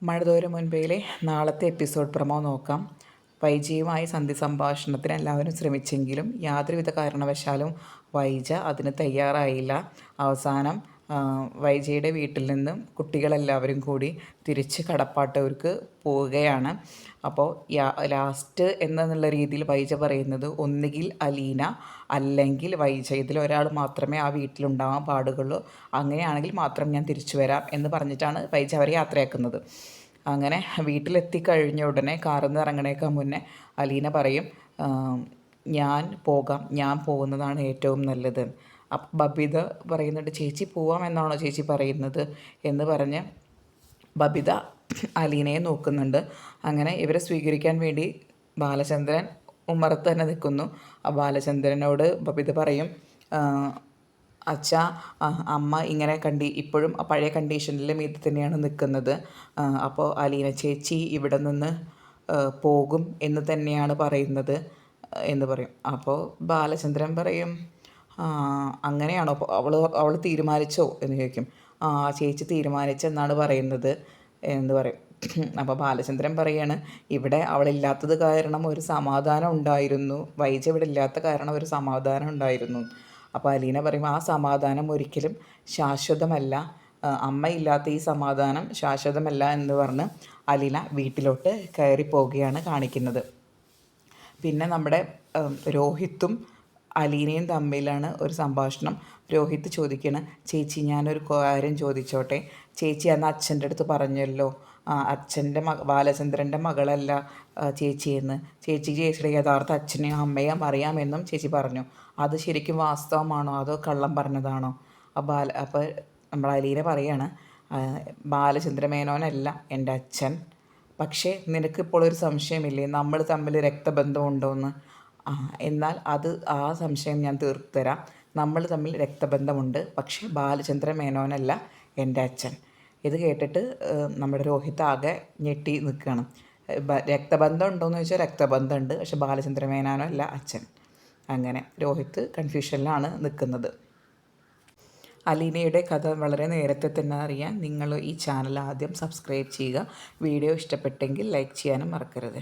മഴതോരും മുൻപേലെ നാളത്തെ episode promo നോക്കാം. വൈജയുമായി സന്ധി സംഭാഷണത്തിന് എല്ലാവരും ശ്രമിച്ചെങ്കിലും യാതൊരുവിധ കാരണവശാലും വൈജ അതിന് തയ്യാറായില്ല. അവസാനം വൈജയുടെ വീട്ടിൽ നിന്നും കുട്ടികളെല്ലാവരും കൂടി തിരിച്ച് കടപ്പാട്ടൂർക്ക് പോവുകയാണ്. അപ്പോൾ ലാസ്റ്റ് എന്നുള്ള രീതിയിൽ വൈജ പറയുന്നത് ഒന്നുകിൽ അലീന അല്ലെങ്കിൽ വൈജ, ഇതിലൊരാൾ മാത്രമേ ആ വീട്ടിലുണ്ടാകാൻ പാടുള്ളൂ, അങ്ങനെയാണെങ്കിൽ മാത്രം ഞാൻ തിരിച്ചു വരാം എന്ന് പറഞ്ഞിട്ടാണ് വൈജ അവരെ യാത്രയാക്കുന്നത്. അങ്ങനെ വീട്ടിലെത്തിക്കഴിഞ്ഞ ഉടനെ കാറിൽ നിന്ന് ഇറങ്ങണേക്കാൾ മുന്നേ അലീന പറയും, ഞാൻ പോകാം, ഞാൻ പോകുന്നതാണ് ഏറ്റവും നല്ലത്. അപ്പം ബബിത പറയുന്നുണ്ട്, ചേച്ചി പോവാമെന്നാണോ ചേച്ചി പറയുന്നത് എന്ന് പറഞ്ഞ് ബബിത അലീനയെ നോക്കുന്നുണ്ട്. അങ്ങനെ ഇവരെ സ്വീകരിക്കാൻ വേണ്ടി ബാലചന്ദ്രൻ ഉമ്മറത്ത് തന്നെ നിൽക്കുന്നു. ആ ബാലചന്ദ്രനോട് ബബിത പറയും, അച്ഛ, അമ്മ ഇങ്ങനെ ഇപ്പോഴും പഴയ കണ്ടീഷനിൽ മീതി തന്നെയാണ് നിൽക്കുന്നത്. അപ്പോൾ അലീന ചേച്ചി ഇവിടെ നിന്ന് പോകും എന്ന് തന്നെയാണ് പറയുന്നത് എന്ന് പറയും. അപ്പോൾ ബാലചന്ദ്രൻ പറയും, അങ്ങനെയാണോ, അവൾ തീരുമാനിച്ചോ എന്ന് ചോദിക്കും. ചേച്ചി തീരുമാനിച്ചെന്നാണ് പറയുന്നത് എന്ന് പറയും. അപ്പോൾ ബാലചന്ദ്രൻ പറയാണ്, ഇവിടെ അവളില്ലാത്തത് കാരണം ഒരു സമാധാനം ഉണ്ടായിരുന്നു, വൈജ ഇവിടെ ഇല്ലാത്ത കാരണം ഒരു സമാധാനം ഉണ്ടായിരുന്നു. അപ്പോൾ അലീന പറയും, ആ സമാധാനം ഒരിക്കലും ശാശ്വതമല്ല, അമ്മയില്ലാത്ത ഈ സമാധാനം ശാശ്വതമല്ല എന്ന് പറഞ്ഞ് അലീന വീട്ടിലോട്ട് കയറി പോവുകയാണ് കാണിക്കുന്നത്. പിന്നെ നമ്മുടെ രോഹിത്തും അലീനയും തമ്മിലാണ് ഒരു സംഭാഷണം. രോഹിത്ത് ചോദിക്കണം, ചേച്ചി ഞാനൊരു കാര്യം ചോദിച്ചോട്ടെ, ചേച്ചി അന്ന് അച്ഛൻ്റെ അടുത്ത് പറഞ്ഞല്ലോ അച്ഛൻ്റെ ബാലചന്ദ്രൻ്റെ മകളല്ല ചേച്ചിയെന്ന്, ചേച്ചിയുടെ യഥാർത്ഥ അച്ഛനെയും അമ്മയും അറിയാമെന്നും ചേച്ചി പറഞ്ഞു. അത് ശരിക്കും വാസ്തവമാണോ അതോ കള്ളം പറഞ്ഞതാണോ? അപ്പോൾ നമ്മൾ അലീന പറയാണ്, ബാലചന്ദ്രമേനോനല്ല എൻ്റെ അച്ഛൻ, പക്ഷേ നിനക്കിപ്പോൾ ഒരു സംശയമില്ലേ നമ്മൾ തമ്മിൽ രക്തബന്ധമുണ്ടോയെന്ന്? എന്നാൽ ആ സംശയം ഞാൻ തീർത്തു തരാം. നമ്മൾ തമ്മിൽ രക്തബന്ധമുണ്ട്, പക്ഷേ ബാലചന്ദ്ര മേനോനല്ല എൻ്റെ അച്ഛൻ. ഇത് കേട്ടിട്ട് നമ്മുടെ രോഹിത്ത് ആകെ ഞെട്ടി നിൽക്കുകയാണ്. രക്തബന്ധം ഉണ്ടോയെന്ന് ചോദിച്ചാൽ രക്തബന്ധമുണ്ട്, പക്ഷേ ബാലചന്ദ്ര മേനോനല്ല അച്ഛൻ. അങ്ങനെ രോഹിത്ത് കൺഫ്യൂഷനിലാണ് നിൽക്കുന്നത്. അലീനയുടെ കഥ വളരെ നേരത്തെ തന്നെ അറിയാൻ നിങ്ങൾ ഈ ചാനൽ ആദ്യം സബ്സ്ക്രൈബ് ചെയ്യുക. വീഡിയോ ഇഷ്ടപ്പെട്ടെങ്കിൽ ലൈക്ക് ചെയ്യാനും മറക്കരുത്.